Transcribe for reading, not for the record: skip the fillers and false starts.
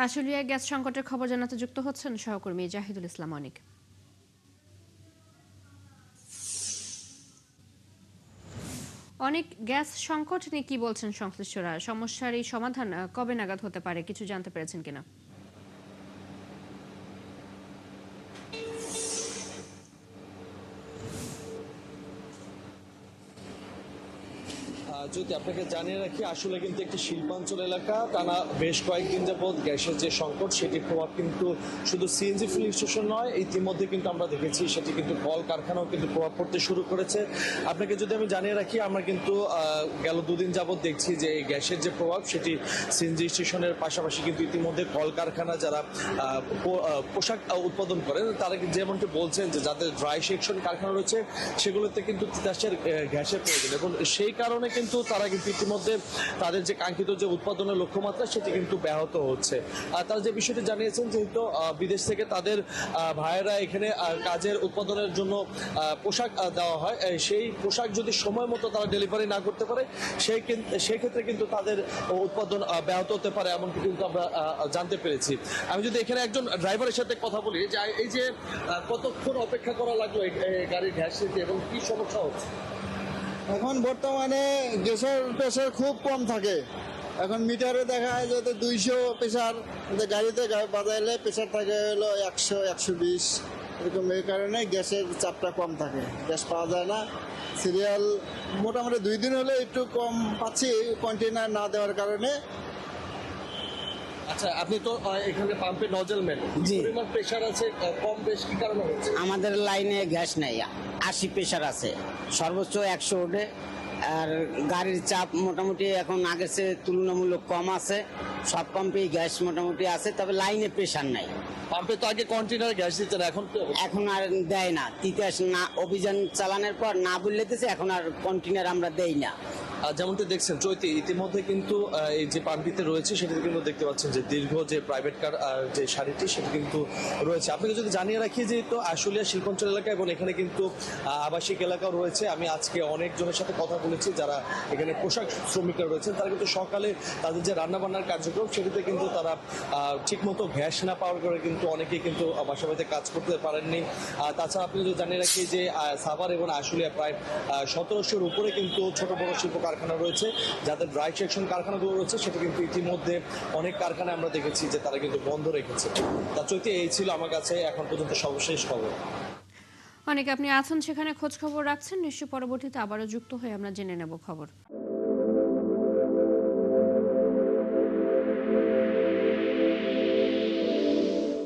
আশুলিয়ায় gas সংকটের খবর জানাতে যুক্ত হচ্ছেন সহকর্মী জাহিদুল ইসলাম অনিক। অনেক গ্যাস সংকট নিয়ে কি বলছেন সংশ্লিষ্টরা? সমস্যার এই সমাধান কবে নাগাদ হতে পারে, কিছু জানতে পেরেছেন কিনা? যদি আপনাকে জানিয়ে রাখি, আসলে কিন্তু একটি শিল্পাঞ্চল এলাকা, টানা বেশ কয়েকদিন যাবৎ গ্যাসের যে সংকট সেটির প্রভাব কিন্তু শুধু সিএনজি ফিলিং স্টেশন নয়, ইতিমধ্যে কিন্তু আমরা দেখেছি সেটি কিন্তু কল কারখানাও কিন্তু প্রভাব পড়তে শুরু করেছে। আপনাকে যদি আমি জানিয়ে রাখি, আমরা কিন্তু গেল দুদিন যাবৎ দেখছি যে এই গ্যাসের যে প্রভাব সেটি সিএনজি স্টেশনের পাশাপাশি কিন্তু ইতিমধ্যে কল কারখানা যারা পোশাক উৎপাদন করেন তারা যেমনটি বলছেন যে যাদের ড্রাই সেকশন কারখানা রয়েছে সেগুলোতে কিন্তু তিতাসের গ্যাসের প্রয়োজন, এবং সেই কারণে কিন্তু তারা কিন্তু ইতিমধ্যে তাদের যে কাঙ্ক্ষিত যে উৎপাদনের লক্ষ্যমাত্রা সেটি কিন্তু ব্যাহত হচ্ছে। তারা যে বিষয়টি জানিয়েছেন, যেহেতু বিদেশ থেকে তাদের ভাইয়েরা এখানে কাজের উৎপাদনের জন্য পোশাক দেওয়া হয়, সেই পোশাক যদি সময় মতো তারা ডেলিভারি না করতে পারে সেই ক্ষেত্রে কিন্তু তাদের উৎপাদন ব্যাহত হতে পারে, এমনকি কিন্তু আমরা জানতে পেরেছি। আমি যদি এখানে একজন ড্রাইভারের সাথে কথা বলি, যে এই যে কতক্ষণ অপেক্ষা করা লাগলো এই গাড়ির গ্যাস নিতে এবং কি সমস্যা হচ্ছে? এখন বর্তমানে গ্যাসের প্রেশার খুব কম থাকে। এখন মিটারে দেখা যায় যে 200 প্রেশার, গাড়িতে বাজাইলে প্রেশার থাকে হলো 100 120 এরকম। এই কারণে গ্যাসের চাপটা কম থাকে, গ্যাস পাওয়া যায় না। সিরিয়াল মোটামুটি 2 দিন হলে একটু কম পাচ্ছি কন্টেনার না দেওয়ার কারণে। আচ্ছা, আপনি তো এখানে পাম্পে নজল ম্যান, জি। পরিমাণ প্রেশার আছে কম বেশ কি কারণে হচ্ছে? আমাদের লাইনে গ্যাস নেই, 80 প্রেশার আছে, সর্বোচ্চ 100 ওঠে। আর গাড়ির চাপ মোটামুটি এখন আগের চেয়ে তুলনামূলক কম আছে, সব পাম্পেই গ্যাস মোটামুটি আছে, তবে লাইনে প্রেশার নাই। পাম্পে তো আগে কন্টেনার গ্যাস দিতেন, এখন তো এখন আর দেয় না, তিতাস না, অভিযান চালানোর পর না বললেতেছে, এখন আর কন্টেনার আমরা দেই না। যেমনটি দেখছেন চৈতি, ইতিমধ্যে কিন্তু এই যে পাম্পটিতে রয়েছে সেটিতে কিন্তু দেখতে পাচ্ছেন যে দীর্ঘ যে প্রাইভেট কার যে সারিটি সেটি কিন্তু রয়েছে। আপনাকে যদি জানিয়ে রাখি যে তো আশুলিয়া শিল্পাঞ্চল এলাকা এবং এখানে কিন্তু আবাসিক এলাকাও রয়েছে। আমি আজকে অনেকজনের সাথে কথা বলেছি যারা এখানে পোশাক শ্রমিকরা রয়েছেন, তারা কিন্তু সকালে তাদের যে রান্নাবান্নার কার্যক্রম সেটিতে কিন্তু তারা ঠিকমতো গ্যাস না পাওয়ার করে কিন্তু অনেকেই কিন্তু বাসা বাড়িতে কাজ করতে পারেননি। তাছাড়া আপনি যদি জানিয়ে রাখি যে সাভার এবং আশুলিয়া প্রায় 1700-র উপরে কিন্তু ছোট বড় শিল্প কারখানা রয়েছে, যাদের ড্রাই সেকশন কারখানাগুলো রয়েছে সেটা কিন্তু ইতিমধ্যে অনেক কারখানা আমরা দেখেছি যে তারা কিন্তু বন্ধ রেখেছে। তা চৈতি, এই ছিল আমার কাছে এখন পর্যন্ত সর্বশেষ খবর। অনেক আপনি আছেন সেখানে, খোঁজ খবর রাখছেন, নিশ্চয়ই পরবর্তীতে আবারও যুক্ত হয়ে আমরা জেনে নেব খবর।